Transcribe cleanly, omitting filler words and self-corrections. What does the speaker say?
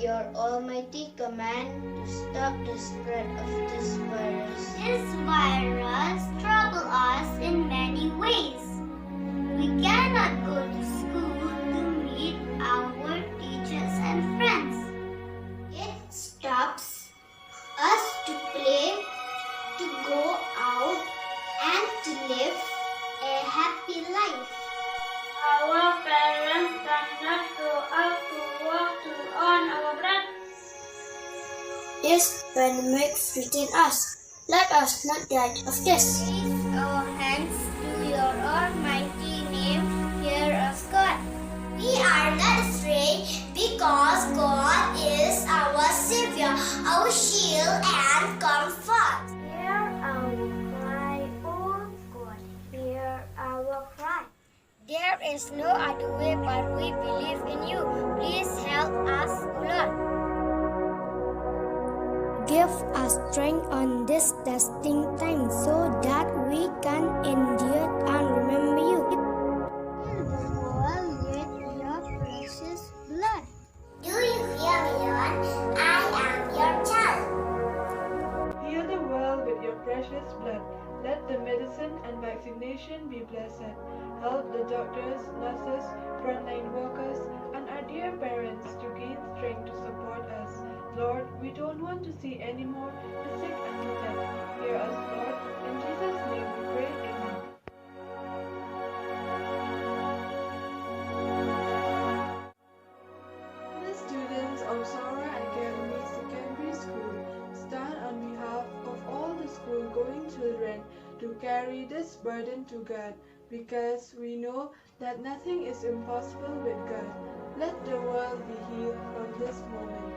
your almighty command to stop the spread of this virus. This virus troubles us in many ways. We cannot go to school to meet our teachers and friends. It stops us to play, to go out, and to live a happy life. Our parents cannot go out to work to earn our bread. This pandemic threatens us. Let us not die of this. Raise our hands to your almighty name, hear us, God. We are not afraid because God is our Savior, our shield and comfort. Hear our cry, O God, hear our cry. There is no other way but we believe in you. Please help us, O Lord. Give us strength on this testing time so that we can endure and remember you. Fill the world with your precious blood. Do you hear me, Lord? I am your child. Heal the world with your precious blood. Let the medicine and vaccination be blessed. Help the doctors, nurses, frontline workers, and our dear parents to gain strength to support us. Lord, we don't want to see any more the sick and the dead. Hear us, Lord. In Jesus' name we pray. Amen. The students of Sohra Academy Secondary School stand on behalf of all the school-going children to carry this burden to God, because we know that nothing is impossible with God. Let the world be healed from this moment.